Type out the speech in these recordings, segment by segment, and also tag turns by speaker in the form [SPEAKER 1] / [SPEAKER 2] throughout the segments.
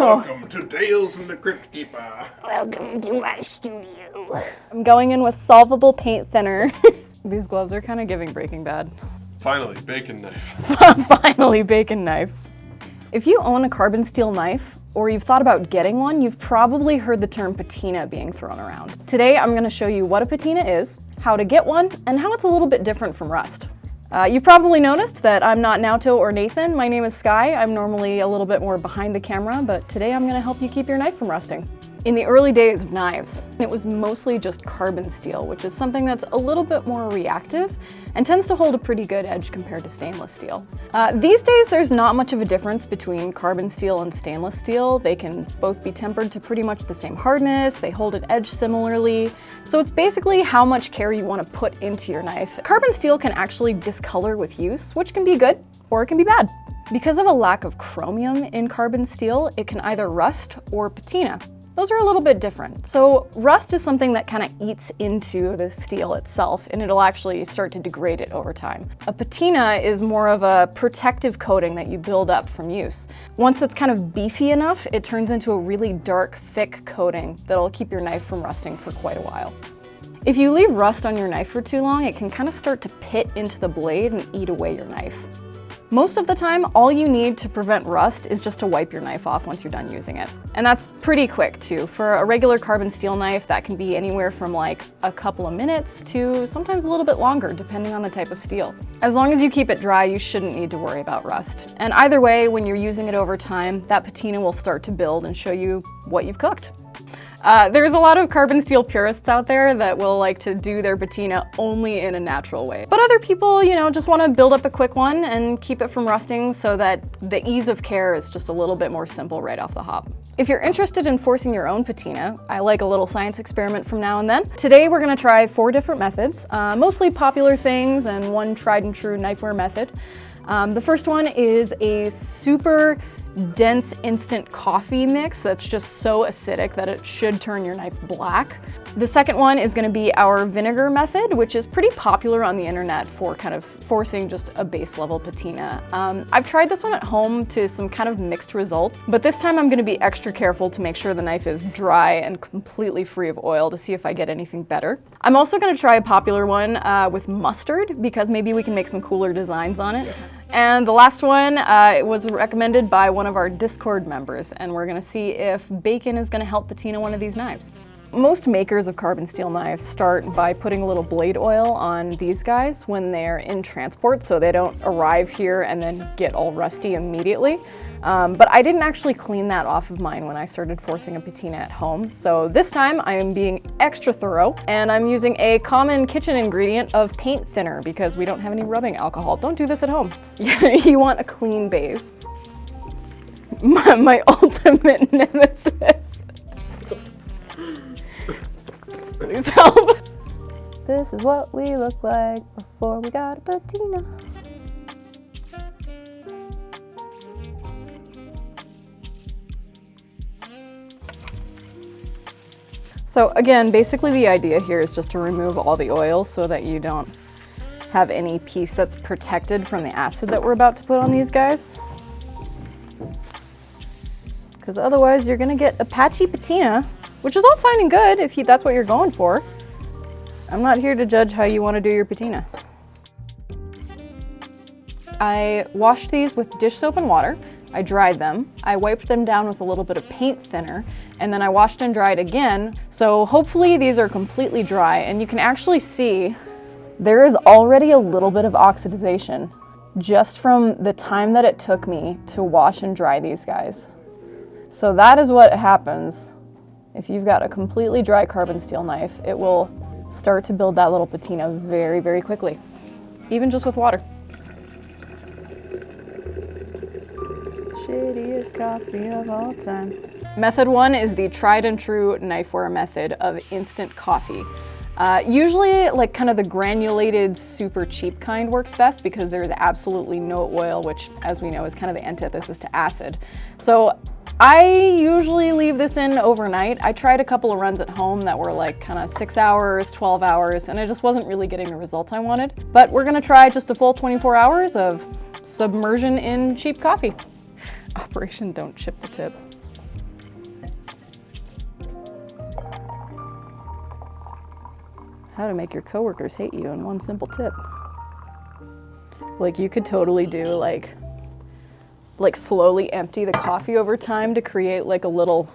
[SPEAKER 1] Welcome to Tales from the Crypt Keeper.
[SPEAKER 2] Welcome to my studio.
[SPEAKER 3] I'm going in with solvable paint thinner. These gloves are kind of giving Breaking Bad.
[SPEAKER 1] Finally, bacon knife.
[SPEAKER 3] Finally, bacon knife. If you own a carbon steel knife, or you've thought about getting one, you've probably heard the term patina being thrown around. Today, I'm gonna show you what a patina is, how to get one, and how it's a little bit different from rust. You've probably noticed that I'm not Naoto or Nathan. My name is Skye. I'm normally a little bit more behind the camera, but today I'm gonna help you keep your knife from rusting. In the early days of knives, it was mostly just carbon steel, which is something that's a little bit more reactive and tends to hold a pretty good edge compared to stainless steel. These days, there's not much of a difference between carbon steel and stainless steel. They can both be tempered to pretty much the same hardness, they hold an edge similarly, so it's basically how much care you want to put into your knife. Carbon steel can actually discolor with use, which can be good or it can be bad. Because of a lack of chromium in carbon steel, it can either rust or patina. Those are a little bit different. So rust is something that kind of eats into the steel itself, and it'll actually start to degrade it over time. A patina is more of a protective coating that you build up from use. Once it's kind of beefy enough, it turns into a really dark, thick coating that'll keep your knife from rusting for quite a while. If you leave rust on your knife for too long, it can kind of start to pit into the blade and eat away your knife. Most of the time, all you need to prevent rust is just to wipe your knife off once you're done using it. And that's pretty quick too. For a regular carbon steel knife, that can be anywhere from like a couple of minutes to sometimes a little bit longer, depending on the type of steel. As long as you keep it dry, you shouldn't need to worry about rust. And either way, when you're using it over time, that patina will start to build and show you what you've cooked. There's a lot of carbon steel purists out there that will like to do their patina only in a natural way. But other people, just want to build up a quick one and keep it from rusting so that the ease of care is just a little bit more simple right off the hop. If you're interested in forcing your own patina, I like a little science experiment from now and then. Today we're going to try 4 different methods, mostly popular things and one tried and true Knifewear method. The first one is a super dense instant coffee mix that's just so acidic that it should turn your knife black. The second one is going to be our vinegar method, which is pretty popular on the internet for kind of forcing just a base level patina. I've tried this one at home to some kind of mixed results, but this time I'm going to be extra careful to make sure the knife is dry and completely free of oil to see if I get anything better. I'm also going to try a popular one with mustard because maybe we can make some cooler designs on it. And the last one was recommended by one of our Discord members, and we're gonna see if bacon is gonna help patina one of these knives. Most makers of carbon steel knives start by putting a little blade oil on these guys when they're in transport so they don't arrive here and then get all rusty immediately. But I didn't actually clean that off of mine when I started forcing a patina at home. So this time I am being extra thorough and I'm using a common kitchen ingredient of paint thinner because we don't have any rubbing alcohol. Don't do this at home. You want a clean base. My ultimate nemesis. Please help. This is what we look like before we got a patina. So again, basically the idea here is just to remove all the oil so that you don't have any piece that's protected from the acid that we're about to put on these guys. Because otherwise you're gonna get a patchy patina, which is all fine and good if that's what you're going for. I'm not here to judge how you want to do your patina. I washed these with dish soap and water. I dried them, I wiped them down with a little bit of paint thinner, and then I washed and dried again. So hopefully these are completely dry, and you can actually see there is already a little bit of oxidization just from the time that it took me to wash and dry these guys. So that is what happens if you've got a completely dry carbon steel knife. It will start to build that little patina very, very quickly, even just with water. Shittiest coffee of all time. Method 1 is the tried and true Knifewear method of instant coffee. Usually like kind of the granulated super cheap kind works best because there's absolutely no oil, which as we know is kind of the antithesis to acid. So I usually leave this in overnight. I tried a couple of runs at home that were like kind of 6 hours, 12 hours, and I just wasn't really getting the results I wanted. But we're gonna try just a full 24 hours of submersion in cheap coffee. Operation Don't Chip the Tip. How to make your coworkers hate you in one simple tip. Like you could totally do like slowly empty the coffee over time to create like a little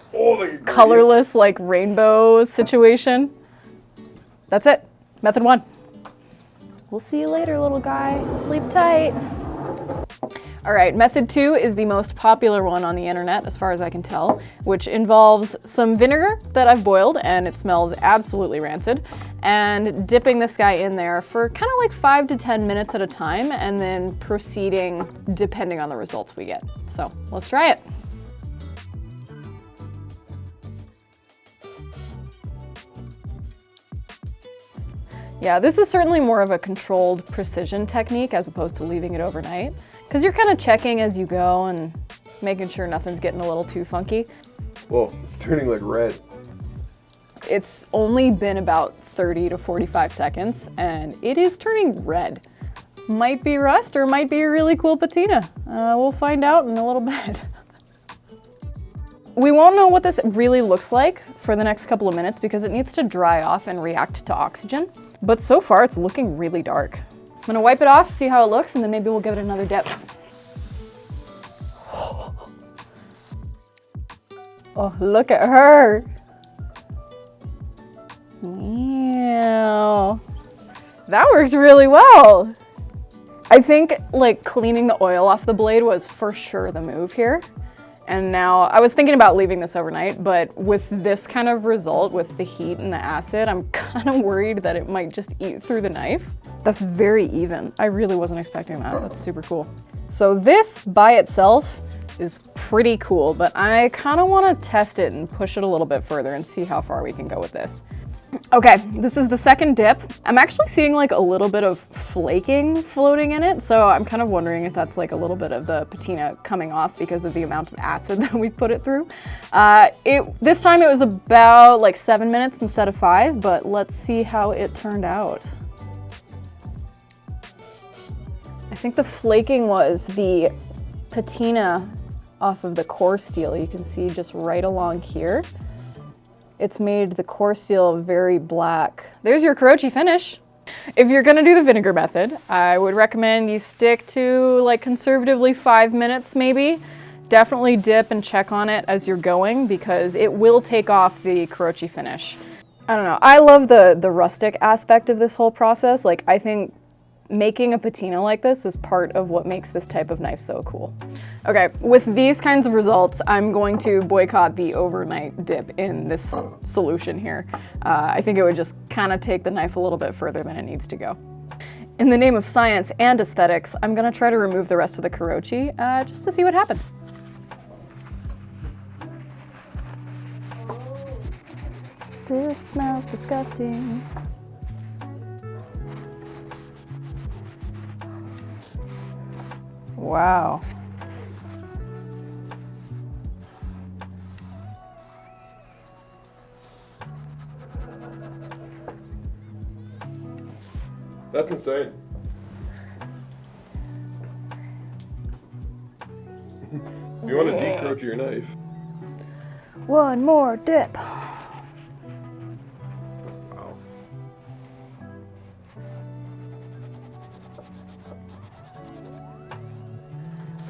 [SPEAKER 3] colorless like rainbow situation. That's it. Method 1. We'll see you later, little guy. Sleep tight. All right, method 2 is the most popular one on the internet, as far as I can tell, which involves some vinegar that I've boiled, and it smells absolutely rancid, and dipping this guy in there for kind of like 5 to 10 minutes at a time, and then proceeding depending on the results we get. So let's try it. Yeah, this is certainly more of a controlled precision technique as opposed to leaving it overnight, because you're kind of checking as you go and making sure nothing's getting a little too funky.
[SPEAKER 1] Whoa, it's turning like red.
[SPEAKER 3] It's only been about 30 to 45 seconds and it is turning red. Might be rust or might be a really cool patina. We'll find out in a little bit. We won't know what this really looks like for the next couple of minutes because it needs to dry off and react to oxygen. But so far it's looking really dark. I'm gonna wipe it off, see how it looks, and then maybe we'll give it another dip. Oh, look at her. Wow. That worked really well. I think like cleaning the oil off the blade was for sure the move here. And now I was thinking about leaving this overnight, but with this kind of result, with the heat and the acid, I'm kind of worried that it might just eat through the knife. That's very even. I really wasn't expecting that. That's super cool. So this by itself is pretty cool, but I kind of want to test it and push it a little bit further and see how far we can go with this. Okay, this is the second dip. I'm actually seeing like a little bit of flaking floating in it, so I'm kind of wondering if that's like a little bit of the patina coming off because of the amount of acid that we put it through. This time it was about like 7 minutes instead of 5, but let's see how it turned out. I think the flaking was the patina off of the core steel. You can see just right along here. It's made the core steel very black. There's your Kurochi finish. If you're gonna do the vinegar method, I would recommend you stick to like conservatively 5 minutes maybe. Definitely dip and check on it as you're going because it will take off the Kurochi finish. I don't know, I love the rustic aspect of this whole process. Like I think making a patina like this is part of what makes this type of knife so cool. Okay, with these kinds of results, I'm going to boycott the overnight dip in this solution here. I think it would just kind of take the knife a little bit further than it needs to go. In the name of science and aesthetics, I'm gonna try to remove the rest of the Kurochi just to see what happens. This smells disgusting. Wow.
[SPEAKER 1] That's insane. You want to decroach your knife?
[SPEAKER 3] One more dip.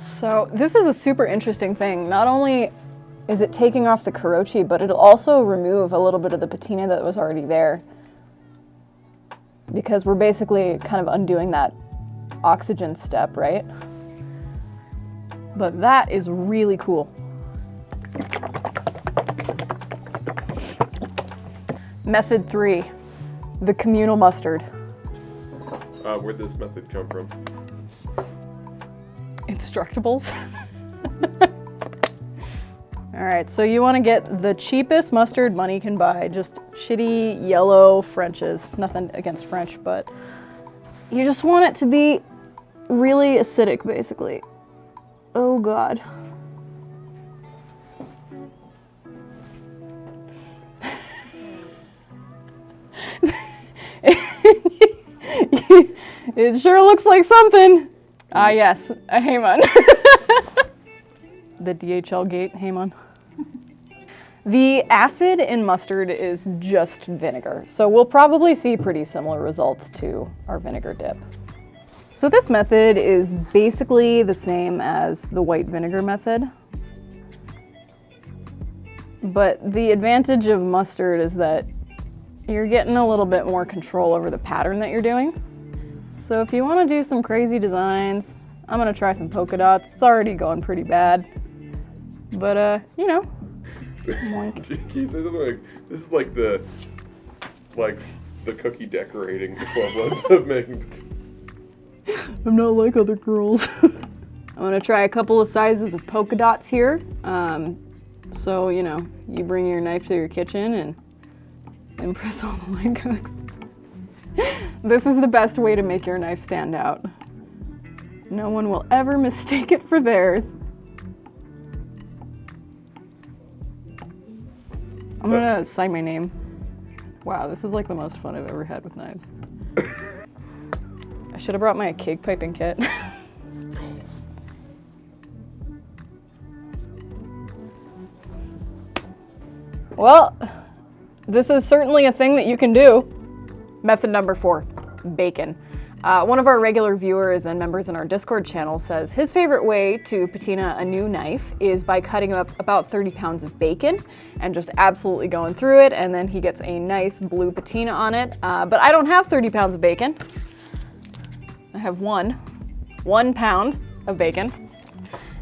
[SPEAKER 3] So this is a super interesting thing. Not only is it taking off the Kurochi, but it'll also remove a little bit of the patina that was already there. Because we're basically kind of undoing that oxygen step, right? But that is really cool. Method 3, the communal mustard.
[SPEAKER 1] Where'd this method come from?
[SPEAKER 3] Instructables. All right, so you want to get the cheapest mustard money can buy, just shitty yellow French's. Nothing against French, but you just want it to be really acidic, basically. Oh God. It sure looks like something. Ah, yes, a Hamon. The DHL gate Hamon. The acid in mustard is just vinegar, so we'll probably see pretty similar results to our vinegar dip. So this method is basically the same as the white vinegar method, but the advantage of mustard is that you're getting a little bit more control over the pattern that you're doing. So if you want to do some crazy designs, I'm gonna try some polka dots. It's already going pretty bad, but you know.
[SPEAKER 1] Can you say something like, this is like the cookie decorating equivalent of making.
[SPEAKER 3] I'm not like other girls. I'm gonna try a couple of sizes of polka dots here. So, you know, you bring your knife to your kitchen and impress all the line cooks. This is the best way to make your knife stand out. No one will ever mistake it for theirs. I'm gonna sign my name. Wow, this is like the most fun I've ever had with knives. I should have brought my cake piping kit. Well, this is certainly a thing that you can do. Method number 4, bacon. One of our regular viewers and members in our Discord channel says his favorite way to patina a new knife is by cutting up about 30 pounds of bacon and just absolutely going through it, and then he gets a nice blue patina on it. But I don't have 30 pounds of bacon. I have one pound of bacon.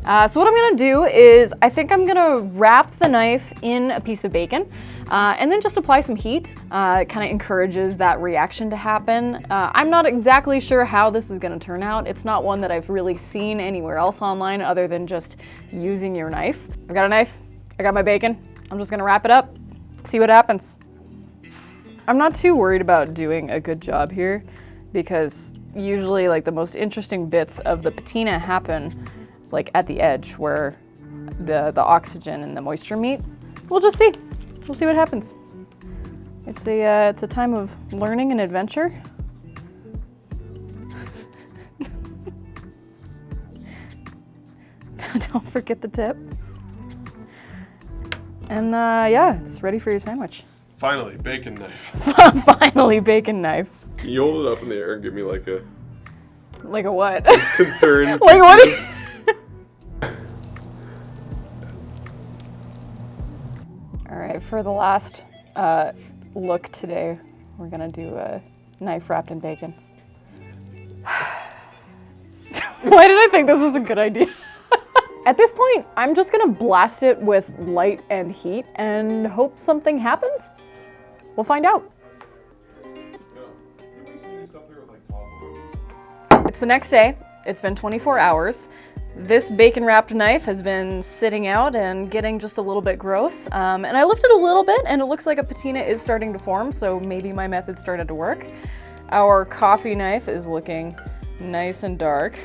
[SPEAKER 3] So what I'm gonna do is, I think I'm gonna wrap the knife in a piece of bacon and then just apply some heat. It kind of encourages that reaction to happen. I'm not exactly sure how this is gonna turn out. It's not one that I've really seen anywhere else online other than just using your knife. I've got a knife, I got my bacon. I'm just gonna wrap it up, see what happens. I'm not too worried about doing a good job here because usually like the most interesting bits of the patina happen like at the edge where the oxygen and the moisture meet. We'll just see. We'll see what happens. It's a time of learning and adventure. Don't forget the tip. And yeah, it's ready for your sandwich.
[SPEAKER 1] Finally, bacon knife.
[SPEAKER 3] Finally, bacon knife.
[SPEAKER 1] Can you hold it up in the air and give me like a
[SPEAKER 3] what?
[SPEAKER 1] concerned?
[SPEAKER 3] Like what? Are you... All right, for the last look today, we're gonna do a knife wrapped in bacon. Why did I think this was a good idea? At this point, I'm just gonna blast it with light and heat and hope something happens. We'll find out. It's the next day. It's been 24 hours. This bacon wrapped knife has been sitting out and getting just a little bit gross. And I lifted a little bit and it looks like a patina is starting to form, so maybe my method started to work. Our coffee knife is looking nice and dark.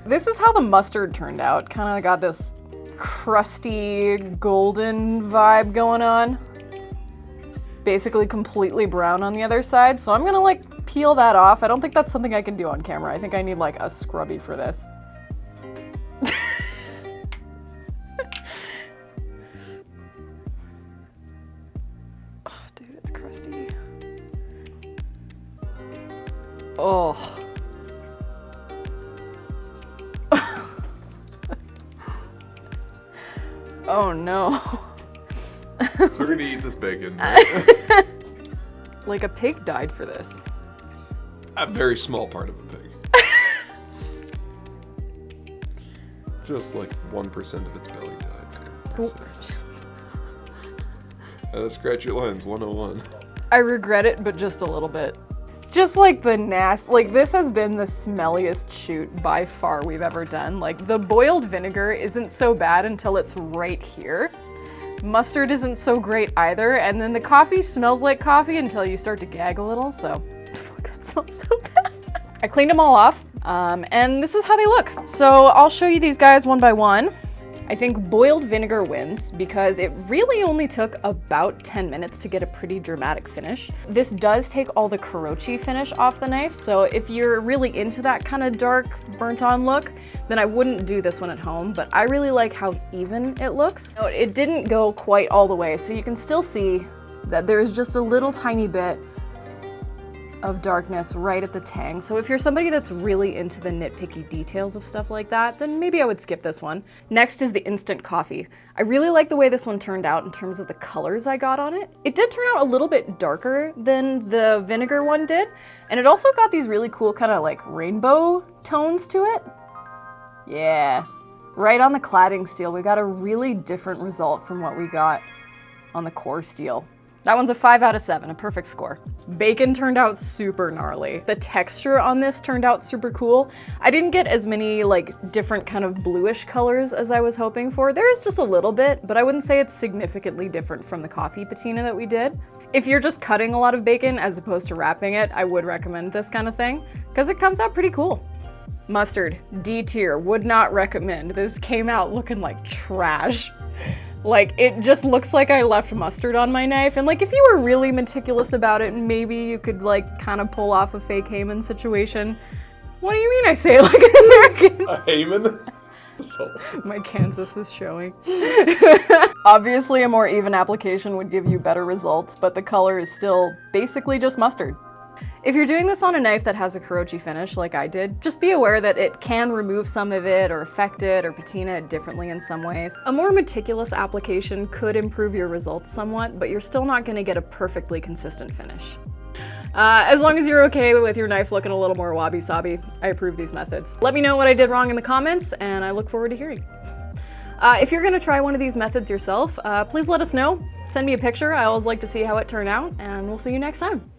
[SPEAKER 3] This is how the mustard turned out. Kind of got this crusty golden vibe going on. Basically completely brown on the other side. So I'm gonna like peel that off. I don't think that's something I can do on camera. I think I need like a scrubby for this. Oh, dude, it's crusty. Oh. Oh no.
[SPEAKER 1] So we're gonna eat this bacon, right?
[SPEAKER 3] Like a pig died for this.
[SPEAKER 1] A very small part of a pig. Just like 1% of its belly died. So. Scratch your lines, 101.
[SPEAKER 3] I regret it, but just a little bit. Just like the like this has been the smelliest shoot by far we've ever done. Like the boiled vinegar isn't so bad until it's right here. Mustard isn't so great either, and then the coffee smells like coffee until you start to gag a little, so fuck, that smells so bad. I cleaned them all off, and this is how they look. So I'll show you these guys one by one. I think boiled vinegar wins because it really only took about 10 minutes to get a pretty dramatic finish. This does take all the karochi finish off the knife, so if you're really into that kind of dark, burnt on look, then I wouldn't do this one at home, but I really like how even it looks. So it didn't go quite all the way, so you can still see that there's just a little tiny bit of darkness right at the tang. So if you're somebody that's really into the nitpicky details of stuff like that, then maybe I would skip this one. Next is the instant coffee. I really like the way this one turned out in terms of the colors I got on it. It did turn out a little bit darker than the vinegar one did, and it also got these really cool kind of like rainbow tones to it. Yeah, right on the cladding steel, we got a really different result from what we got on the core steel. That one's a 5 out of 7, a perfect score. Bacon turned out super gnarly. The texture on this turned out super cool. I didn't get as many like different kind of bluish colors as I was hoping for. There is just a little bit, but I wouldn't say it's significantly different from the coffee patina that we did. If you're just cutting a lot of bacon as opposed to wrapping it, I would recommend this kind of thing because it comes out pretty cool. Mustard, D tier, would not recommend. This came out looking like trash. Like, it just looks like I left mustard on my knife, and like, if you were really meticulous about it, maybe you could like kind of pull off a fake Heyman situation. What do you mean I say it like an American?
[SPEAKER 1] A Heyman?
[SPEAKER 3] My Kansas is showing. Obviously, a more even application would give you better results, but the color is still basically just mustard. If you're doing this on a knife that has a karochi finish like I did, just be aware that it can remove some of it or affect it or patina it differently in some ways. A more meticulous application could improve your results somewhat, but you're still not going to get a perfectly consistent finish. As long as you're okay with your knife looking a little more wabi-sabi, I approve these methods. Let me know what I did wrong in the comments, and I look forward to hearing. If you're going to try one of these methods yourself, please let us know. Send me a picture. I always like to see how it turned out, and we'll see you next time.